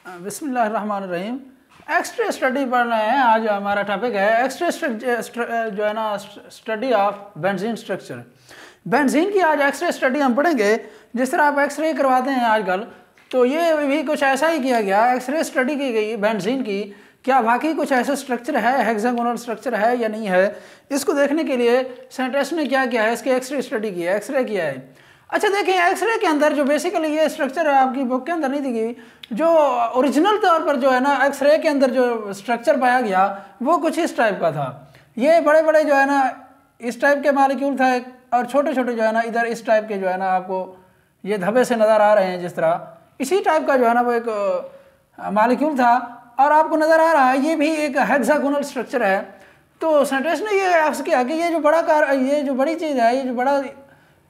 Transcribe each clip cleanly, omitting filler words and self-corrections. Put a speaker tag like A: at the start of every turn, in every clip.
A: बिस्मिल्लाहिर्रहमानिर्रहीम। X ray study पढ़ रहे हैं। आज हमारा टॉपिक है एक्सरे जो है ना study of benzene structure. Benzene की आज एक्सरे स्टडी हम पढ़ेंगे। जिस तरह आप एक्सरे करवाते हैं आजकल, तो ये भी कुछ ऐसा ही किया गया। एक्सरे स्टडी की गई बेंजीन की, क्या वाकई कुछ ऐसा स्ट्रक्चर है, हेक्सागोनल स्ट्रक्चर है या नहीं है। इसको देखने के लिए साइंटिस्ट ने क्या किया है, इसकी एक्सरे स्टडी की है, एक्सरे किया है। अच्छा देखिए, एक्सरे के अंदर जो बेसिकली ये स्ट्रक्चर है आपकी बुक के अंदर नहीं दी गई, जो ओरिजिनल तौर पर जो है ना एक्सरे के अंदर जो स्ट्रक्चर पाया गया वो कुछ इस टाइप का था। ये बड़े बड़े जो है ना इस टाइप के मॉलिक्यूल था, और छोटे छोटे जो है ना इधर इस टाइप के जो है ना आपको ये धब्बे से नज़र आ रहे हैं, जिस तरह इसी टाइप का जो है ना वो एक मॉलिक्यूल था, और आपको नज़र आ रहा है ये भी एक हेक्सागोनल स्ट्रक्चर है। तो साइंटिस्ट ने ये एक्स किया कि ये जो बड़ी चीज़ है, ये जो बड़ा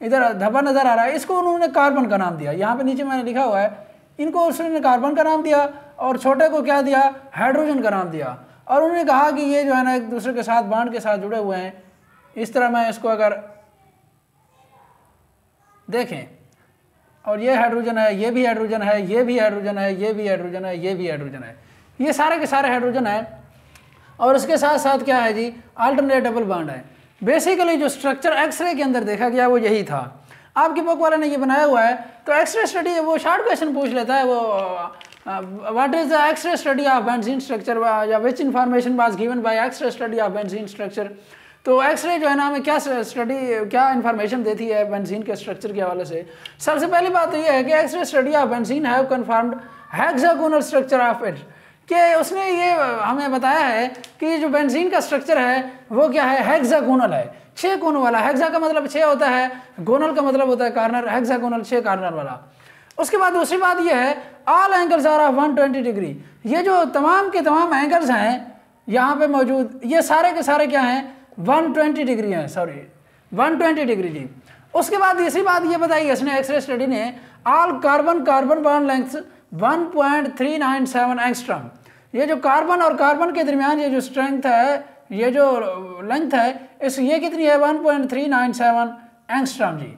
A: इधर धब्बा नज़र आ रहा है, इसको उन्होंने कार्बन का नाम दिया। यहाँ पे नीचे मैंने लिखा हुआ है, इनको उसने कार्बन का नाम दिया, और छोटे को क्या दिया, हाइड्रोजन का नाम दिया। और उन्होंने कहा कि ये जो है ना एक दूसरे के साथ बॉन्ड के साथ जुड़े हुए हैं। इस तरह मैं इसको अगर देखें, और ये हाइड्रोजन है, ये भी हाइड्रोजन है, ये भी हाइड्रोजन है, ये भी हाइड्रोजन है, ये भी हाइड्रोजन है, ये सारे के सारे हाइड्रोजन है। और उसके साथ साथ क्या है जी, अल्टरनेट डबल बॉन्ड है। बेसिकली जो स्ट्रक्चर एक्सरे के अंदर देखा गया वो यही था। आपकी बुक वाले ने ये बनाया हुआ है। तो एक्सरे स्टडी वो शॉर्ट क्वेश्चन पूछ लेता है, वो what is the x-ray study of benzene structure, या which information was given by x-ray study of benzene structure. तो एक्सरे जो है ना हमें क्या इन्फॉर्मेशन देती है बेंजीन के स्ट्रक्चर के हवाले से। सबसे पहली बात तो ये है कि X ray study of benzene have confirmed hexagonal structure of it, कि उसने ये हमें बताया है कि जो बेंजीन का स्ट्रक्चर है वो क्या है, हेक्सागोनल है, 6 कोनों वाला। हेक्सा का मतलब 6 होता है, गोनल का मतलब होता है कॉर्नर, हेक्सागोनल 6 कॉर्नर वाला। उसके बाद दूसरी बात ये है, all angles are of 120 degree. ये जो तमाम के तमाम एंगल्स हैं यहाँ पे मौजूद, ये सारे के सारे क्या हैं, 120 डिग्री हैं, 120 डिग्री जी। उसके बाद तीसरी बात ये बताई इसने एक्सरे स्टडी ने, all carbon bond length 1.397 angstrom. ये जो कार्बन और कार्बन के दरमियान ये जो स्ट्रेंथ है, ये जो लेंथ है, ये कितनी है, 1.397 एंगस्ट्रॉम जी।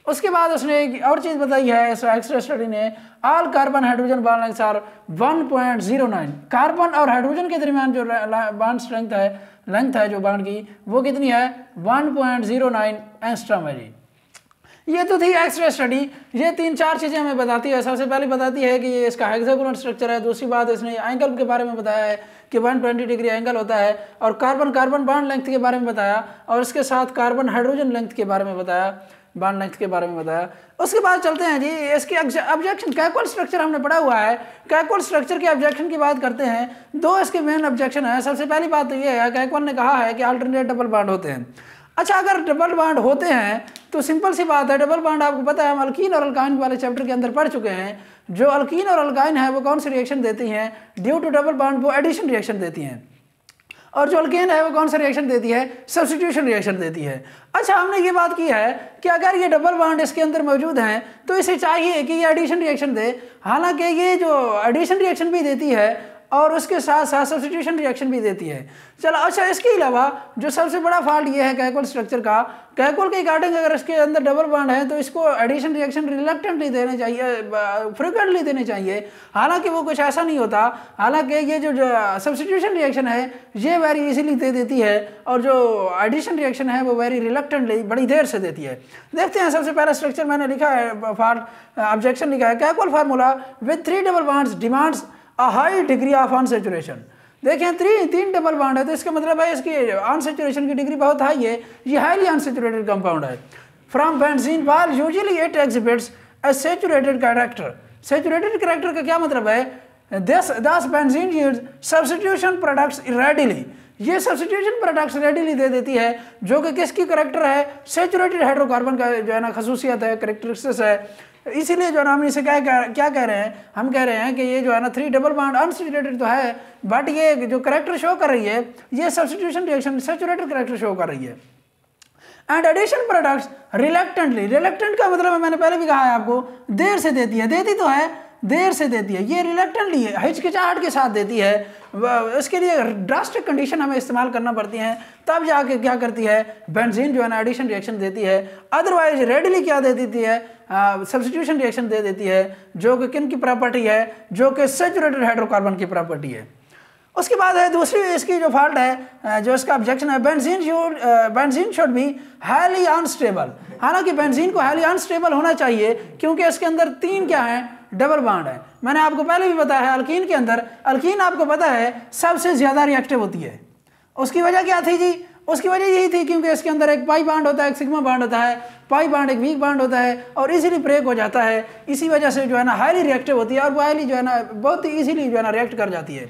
A: उसके बाद उसने एक और चीज़ बताई है इस एक्सरे स्टडी ने, all carbon hydrogen bond length are 1.09। Carbon और हाइड्रोजन के दरमियान जो बॉन्ड स्ट्रेंथ है, लेंथ है जो बॉन्ड की, वो कितनी है, 1.09 एंगस्ट्रॉम है जी। ये तो थी एक्सरे स्टडी। ये 3-4 चीज़ें हमें बताती है। सबसे पहले बताती है कि ये इसका हेक्सागोनल स्ट्रक्चर है। दूसरी बात इसने एंगल के बारे में बताया है कि 120 डिग्री एंगल होता है, और कार्बन बॉन्ड लेंथ के बारे में बताया, और इसके साथ कार्बन हाइड्रोजन लेंथ के बारे में बताया, बॉन्ड लेंथ के बारे में बताया। उसके बाद चलते हैं जी, इसकी ऑब्जेक्शन, कैकोल स्ट्रक्चर हमने पढ़ा हुआ है। कैकोल स्ट्रक्चर के ऑब्जेक्शन की बात करते हैं। 2 इसके मेन ऑब्जेक्शन है। सबसे पहली बात तो ये है, कैकोल ने कहा है कि अल्टरनेट डबल बॉन्ड होते हैं। अच्छा, अगर डबल बॉन्ड होते हैं तो सिंपल सी बात है, डबल बॉन्ड आपको पता है हम अल्कीन और अल्काइन वाले चैप्टर के अंदर पढ़ चुके हैं। जो अल्कीन और अल्काइन है वो कौन सी रिएक्शन देती हैं, ड्यू टू डबल बॉन्ड वो एडिशन रिएक्शन देती हैं, और जो अल्केन है वो कौन सा रिएक्शन देती है, सब्स्टिट्यूशन रिएक्शन देती है। अच्छा, हमने ये बात की है कि अगर ये डबल बॉन्ड इसके अंदर मौजूद हैं तो इसे चाहिए कि ये एडिशन रिएक्शन दे। हालांकि ये जो एडिशन रिएक्शन भी देती है और उसके साथ साथ सब्स्टिट्यूशन रिएक्शन भी देती है। चलो, अच्छा, इसके अलावा जो सबसे बड़ा फॉल्ट ये है कैकोल स्ट्रक्चर का, कैकोल के अकॉर्डिंग अगर इसके अंदर डबल बॉन्ड है तो इसको एडिशन रिएक्शन रिलक्टेंटली देने चाहिए, फ्रिक्वेंटली देने चाहिए। हालांकि वो कुछ ऐसा नहीं होता। हालांकि ये जो सब्स्टिट्यूशन रिएक्शन है ये वेरी इजीली दे देती है, और जो एडिशन रिएक्शन है वो वेरी रिलक्टेंटली, बड़ी देर से देती है। देखते हैं, सबसे पहला स्ट्रक्चर मैंने लिखा है, फॉल्ट ऑब्जेक्शन लिखा है, Kekule formula with 3 double bonds demands a high degree of unsaturation. देखें, 3 डबल बॉन्ड है तो इसका मतलब है इसकी अनसैचुरेशन की डिग्री बहुत हाई है। ये हाईली अनसैचुरेटेड कंपाउंड है। फ्रॉम बेंजीन वाल usually it exhibits a saturated character. Saturated character का क्या मतलब है, दस benzene yields substitution products readily. ये सब्स्टिट्यूशन प्रोडक्ट्स रेडिली दे देती है, जो कि किसकी कैरेक्टर है, सैचुरेटेड हाइड्रोकार्बन का जो है ना खसूसियत है, कैरेक्टरिस्टिक्स है। इसीलिए जो है ना हम इसे क्या कह रहे हैं, हम कह रहे हैं कि ये जो है ना 3 डबल बॉन्ड अनसैचुरेटेड तो है, बट ये जो कैरेक्टर शो कर रही है ये substitution reaction saturated character show कर रही है। And addition products reluctantly, reluctant का मतलब है, मैंने पहले भी कहा है आपको, देर से देती है। देती तो है देर से देती है, ये रिलेक्टेंटली हिचकिचाहट के साथ देती है, इसके लिए ड्रास्टिक कंडीशन हमें इस्तेमाल करना पड़ती हैं, तब जाके क्या करती है बेंजीन जो है ना एडिशन रिएक्शन देती है। अदरवाइज रेडली क्या दे देती है, सब्स्टिट्यूशन रिएक्शन दे देती है, जो कि किन की प्रॉपर्टी है, जो कि सैचुरेटेड हाइड्रोकार्बन की प्रॉपर्टी है। उसके बाद है दूसरी इसकी जो फॉल्ट है, जो इसका ऑब्जेक्शन है, benzene should be highly unstable. हालांकि बेंजीन को हाईली अनस्टेबल होना चाहिए क्योंकि इसके अंदर 3 क्या है, डबल बॉन्ड है। मैंने आपको पहले भी बताया है अल्कीन के अंदर, अल्कीन आपको पता है सबसे ज्यादा रिएक्टिव होती है। उसकी वजह क्या थी जी, उसकी वजह यही थी क्योंकि इसके अंदर एक पाई बॉन्ड होता है, एक सिग्मा बॉन्ड होता है, पाई बॉन्ड एक वीक बॉन्ड होता है और इजीली ब्रेक हो जाता है। इसी वजह से जो है ना हाईली रिएक्टिव होती है और वो हाईली जो है ना बहुत ही इजीली जो है ना रिएक्ट कर जाती है,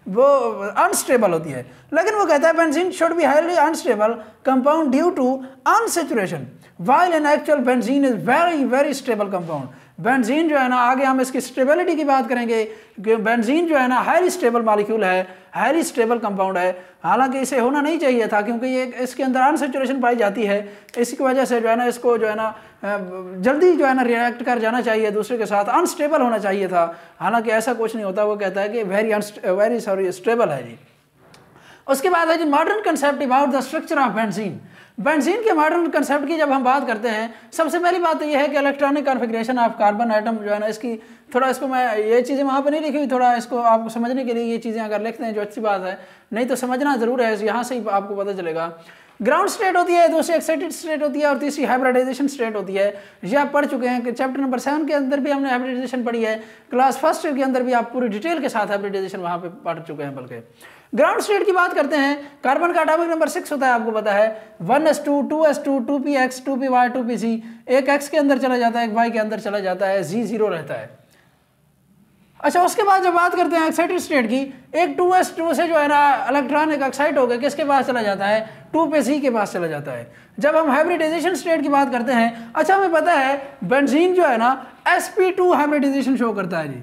A: वो अनस्टेबल होती है। लेकिन वो कहता है benzene should be highly unstable compound due to unsaturation, while in actual benzene is very very stable compound. Benzene जो है ना, आगे हम इसकी स्टेबिलिटी की बात करेंगे कि बेंजीन जो है ना हाईली स्टेबल मॉलिक्यूल है, हाईली स्टेबल कंपाउंड है। हालांकि इसे होना नहीं चाहिए था क्योंकि ये इसके अंदर अनसैचुरेशन पाई जाती है, इसकी वजह से जो है ना इसको जो है ना जल्दी जो है ना रिएक्ट कर जाना चाहिए दूसरे के साथ, अनस्टेबल होना चाहिए था। हालांकि ऐसा कुछ नहीं होता, वो कहता है कि वेरी स्टेबल है जी। उसके बाद है जी modern concept about the structure of benzene. Benzene के मॉडर्न कंसेप्ट की जब हम बात करते हैं, सबसे पहली बात तो यह है कि electronic configuration of carbon atom जो है ना, इसकी थोड़ा इसको मैं ये चीज़ें वहाँ पर नहीं लिखी हुई, थोड़ा इसको आपको समझने के लिए ये चीज़ें अगर लिखते हैं जो अच्छी बात है, नहीं तो समझना ज़रूर है, यहाँ से ही आपको पता चलेगा। ग्राउंड स्टेट होती है, दूसरी एक्साइटेड स्टेट होती है और तीसरी हाइब्रिडाइजेशन स्टेट होती है। ये आप पढ़ चुके हैं कि चैप्टर नंबर 7 के अंदर भी हमने हाइब्रिडाइजेशन पढ़ी है, क्लास फर्स्ट के अंदर भी आप पूरी डिटेल के साथ हाइब्रिडाइजेशन वहाँ पे पढ़ चुके हैं। बल्कि ग्राउंड स्टेट की बात करते हैं, कार्बन का एटॉमिक नंबर 6 होता है, आपको पता है 1s2 2s2 2px 2py 2pc, एक x के अंदर चला जाता है, एक y के अंदर चला जाता है, z 0 रहता है। अच्छा, उसके बाद जब बात करते हैं एक्साइटेड स्टेट की, एक 2s2 से जो है ना इलेक्ट्रॉन एक एक्साइट होकर किसके पास चला जाता है, 2 पे c के पास चला जाता है। जब हम हाइब्रिडाइजेशन स्टेट की बात करते हैं, अच्छा हमें पता है बेंजीन जो है ना sp2 हाइब्रिडाइजेशन शो करता है जी,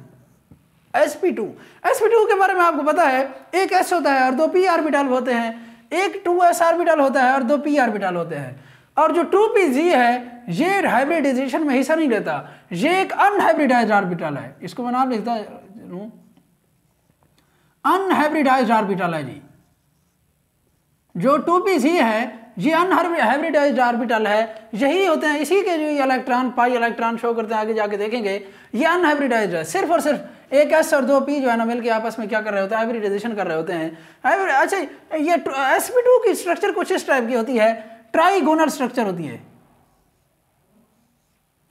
A: sp2 के बारे में आपको पता है, एक s होता है और 2 p ऑर्बिटल होते हैं, एक 2s ऑर्बिटल होता है और 2 p ऑर्बिटल होते हैं। और जो 2pg है ये हाइब्रिडाइजेशन में हिस्सा नहीं लेता, ये एक अनहाइब्रिडाइज्ड ऑर्बिटल है, इसको मैं नाम लिखता हूं अनहाइब्रिडाइज्ड ऑर्बिटल है जी। जो 2pg है ये अनहाइब्रिडाइज्ड ऑर्बिटल है, यही होते हैं, इसी के जो इलेक्ट्रॉन पाई इलेक्ट्रॉन शो करते हैं, आगे जाके देखेंगे ये अनहाइब्रिडाइज्ड है। सिर्फ और सिर्फ एक s और 2 p जो है ना मिलकर आपस में क्या कर रहे होते हैं, हाइब्रिडाइजेशन कर रहे होते हैं। अच्छा, ये sp2 की स्ट्रक्चर कुछ इस टाइप की होती है, ट्राइगोनल स्ट्रक्चर होती है,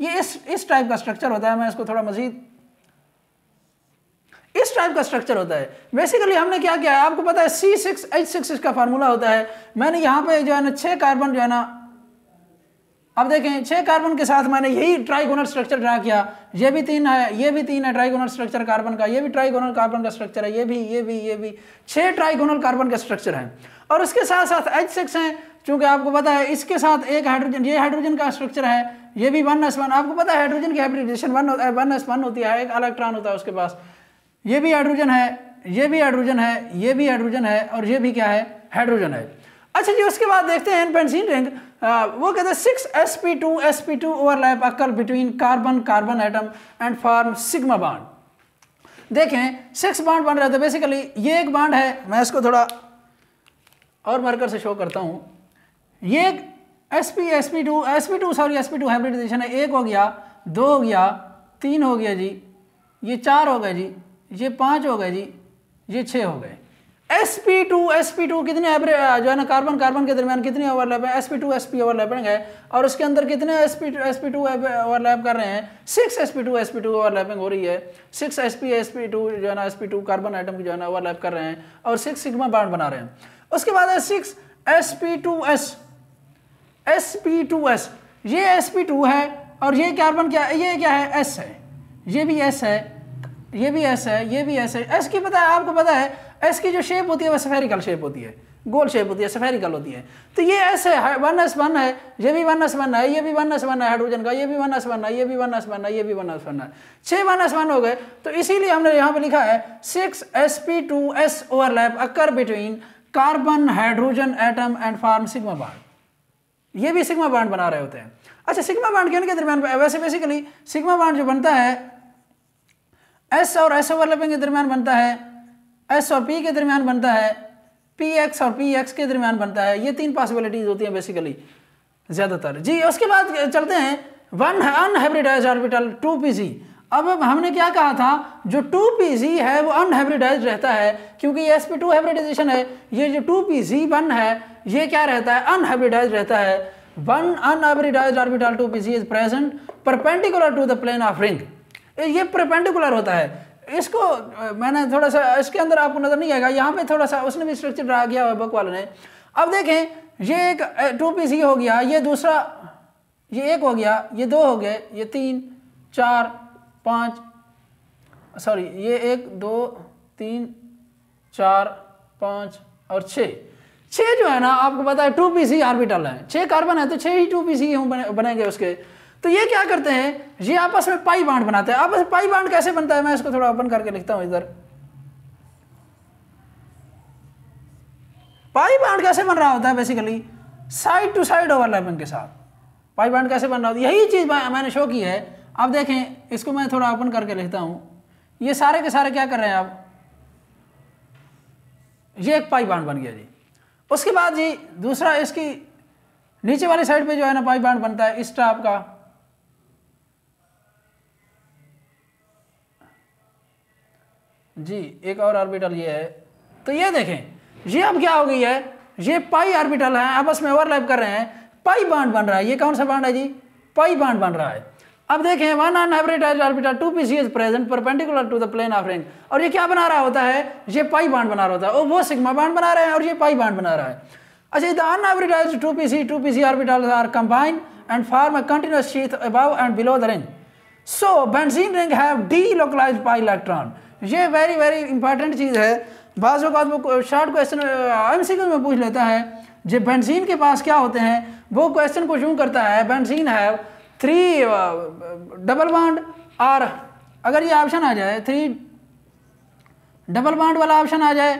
A: ये इस टाइप का स्ट्रक्चर होता है। मैं इसको थोड़ा मजीद इस टाइप का स्ट्रक्चर होता है। बेसिकली हमने क्या किया है, आपको पता है C6H6 इसका फार्मूला होता है। मैंने यहाँ पे जो है ना 6 कार्बन जो है ना, अब देखें 6 कार्बन के साथ मैंने यही ट्राइगोनल स्ट्रक्चर ड्रा किया, ये भी 3 है, ये भी 3 है ट्राइगोनल स्ट्रक्चर कार्बन का, ये भी ट्राइगोनल कार्बन का स्ट्रक्चर है, ये भी 6 ट्राइगोनल कार्बन का स्ट्रक्चर है। और उसके साथ साथ H6 है, चूंकि आपको पता है इसके साथ एक हाइड्रोजन, ये हाइड्रोजन का स्ट्रक्चर है, ये भी 1s1, आपको पता है हाइड्रोजन की हाइब्रिडाइजेशन 1s1 होती है, एक इलेक्ट्रॉन होता है उसके पास, ये भी हाइड्रोजन है, ये भी हाइड्रोजन है, ये भी हाइड्रोजन है और ये भी क्या है, हाइड्रोजन है। अच्छा जी, उसके बाद देखते हैं बेंजीन रिंग, वो कहते हैं 6sp2 overlap occur between carbon atom and form sigma bond. देखें 6 बॉन्ड बन रहे थे। बेसिकली ये एक बॉन्ड है, मैं इसको थोड़ा और मार्कर से शो करता हूँ, ये एक sp2 हाइब्रिडाइजेशन है, 1 हो गया, 2 हो गया, 3 हो गया जी, ये 4 हो गए जी, ये 5 हो गए जी, ये 6 हो गए। sp2 कितने जो है ना कार्बन के दरमियान कितने ओवरलैप है, sp2 ओवरलैपिंग है, और उसके अंदर कितने sp2 ओवरलैप कर रहे हैं, 6 sp2 ओवरलैपिंग हो रही है। 6 sp2 जो है ना sp2 कार्बन आइटम की जो है ना ओवरलैप कर रहे हैं और 6 सिग्मा बॉन्ड बना रहे हैं। उसके बाद है 6 sp2s, ये sp2 है और ये कार्बन क्या है, ये क्या है, s है, ये भी s है, ये भी s है, ये भी s है। s की पता है, आपको पता है s की जो शेप होती है वह स्फेरिकल शेप होती है, गोल शेप होती है, स्फेरिकल होती है। तो ये s है, 1s1 है, ये भी 1s1 है, ये भी 1s1 है हाइड्रोजन का, ये भी 1s1 है, ये भी 1s1 है, ये भी 1s1 है, 6 1s1 हो गए। तो इसीलिए हमने यहाँ पे लिखा है 6 sp2s overlap occur between carbon hydrogen atom and form sigma bond. ये भी सिग्मा बॉन्ड बना रहे होते हैं। अच्छा, सिग्मा बॉन्ड के दरमियान वैसे बेसिकली सिग्मा बॉन्ड जो बनता है एस और एस ओवरलैपिंग के दरमियान बनता है, एस और पी के दरमियान बनता है, पी एक्स और पी एक्स के दरमियान बनता है। ये 3 पॉसिबिलिटीज होती हैं बेसिकली ज़्यादातर जी। उसके बाद चलते हैं वन अनहाइब्रिडाइज्ड ऑर्बिटल 2pz। अब हमने क्या कहा था, जो 2pz है वो अनहाइब्रिडाइज्ड रहता है, क्योंकि ये sp2 हाइब्रिडाइजेशन है। ये जो 2pz1 है ये क्या रहता है, अनहाइब्रिडाइज्ड रहता है। One unhybridized orbital 2pz is present perpendicular to the plane of ring. ये परपेंडिकुलर होता है। इसको मैंने थोड़ा सा, इसके अंदर आपको नजर नहीं आएगा, यहाँ पे थोड़ा सा उसने भी स्ट्रक्चर ड्रा किया हुआ बुक वाले ने। अब देखें ये एक 2pz हो गया, ये दूसरा, ये 1 हो गया, ये 2 हो गए, ये 3 4 5, सॉरी ये 1 2 3 4 5 और 6 जो है ना, आपको पता है 2pz ऑर्बिटल है, 6 कार्बन है तो 6 ही 2pz बनेंगे उसके। तो ये क्या करते हैं, ये आपस में पाई बॉन्ड बनाते हैं। आपस में पाई बॉन्ड कैसे बनता है, मैं इसको थोड़ा ओपन करके लिखता हूं इधर। पाई बॉन्ड कैसे बन रहा होता है, basically side to side overlapping के साथ पाई बॉन्ड कैसे बन रहा होता है, यही चीज मैंने शो की है। आप देखें, इसको मैं थोड़ा ओपन करके लिखता हूं। ये सारे के सारे क्या कर रहे हैं आप, ये एक पाई बॉन्ड बन गया जी। उसके बाद जी दूसरा, इसकी नीचे वाली साइड पे जो है ना पाई बॉन्ड बनता है इस टाइप का। जी एक और ऑर्बिटल ये है। तो ये देखें, ये अब क्या हो गई है, ये पाई ऑर्बिटल है, आपस में ओवरलैप कर रहे हैं, पाई बॉन्ड बन रहा है। ये कौन सा बॉन्ड है जी, पाई बॉन्ड बन रहा है। अब देखें, one unhybridized orbital 2pz is present perpendicular to the plane of ring. और ये क्या बना रहा होता है, ये पाई बॉन्ड बना रहा होता है। और वो सिग्मा बॉन्ड बना रहे हैं और ये पाई बॉन्ड बना रहा है। अच्छा, the unhybridized 2pz orbitals are combined and form a continuous sheath above and below the ring. So benzene ring have delocalized pi electron. ये वेरी वेरी इंपॉर्टेंट चीज़ है। बाज़ वक़्त वो शॉर्ट क्वेश्चन एमसीक्यू में पूछ लेता है, जो बेंजीन के पास क्या होते हैं, वो क्वेश्चन को यूँ करता है, बेंजीन हैव 3 डबल बॉन्ड, और अगर ये ऑप्शन आ जाए 3 डबल बॉन्ड वाला ऑप्शन आ जाए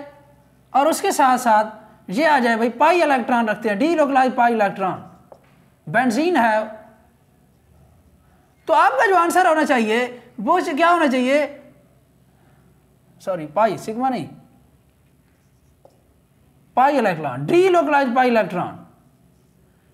A: और उसके साथ साथ ये आ जाए भाई पाई इलेक्ट्रॉन रखते हैं, delocalised pi electron, benzene have, तो आपका जो आंसर होना चाहिए वो क्या होना चाहिए, सॉरी पाई, सिग्मा नहीं, pi electron, delocalised pi electron.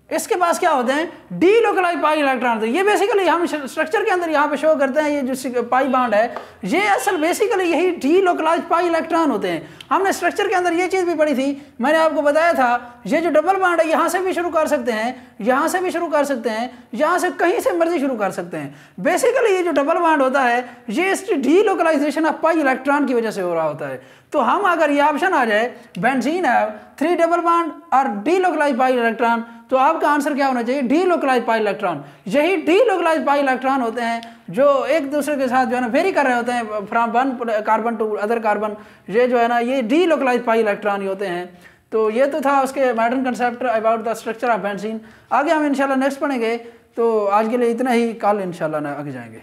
A: इसके पास क्या होते हैं, डीलोकलाइज्ड पाई इलेक्ट्रॉन। तो ये बेसिकली हम स्ट्रक्चर के अंदर यहाँ पे शो करते हैं, ये जो पाई बॉन्ड है ये असल बेसिकली यही डीलोकलाइज्ड पाई इलेक्ट्रॉन होते हैं। हमने स्ट्रक्चर के अंदर ये चीज़ भी पढ़ी थी, मैंने आपको बताया था, ये जो डबल बॉन्ड है यहाँ से भी शुरू कर सकते हैं, यहाँ से भी शुरू कर सकते हैं, यहाँ से कहीं से मर्जी शुरू कर सकते हैं। बेसिकली ये जो डबल बॉन्ड होता है ये इस डीलोकलाइजेशन ऑफ पाई इलेक्ट्रॉन की वजह से हो रहा होता है। तो हम अगर ये ऑप्शन आ जाए बेंजीन हैव 3 डबल बॉन्ड और डीलोकलाइज्ड पाई इलेक्ट्रॉन, तो आपका आंसर क्या होना चाहिए, डीलोकलाइज्ड पाई इलेक्ट्रॉन। यही डीलोकलाइज्ड पाई इलेक्ट्रॉन होते हैं जो एक दूसरे के साथ जो है ना वेरी कर रहे होते हैं from one carbon to other carbon. ये जो है ना ये डीलोकलाइज्ड पाई इलेक्ट्रॉन ही होते हैं। तो ये तो था उसके modern concept about the structure of benzene. आगे हम इंशाल्लाह नेक्स्ट पढ़ेंगे। तो आज के लिए इतना ही, कल इंशाल्लाह आगे जाएंगे।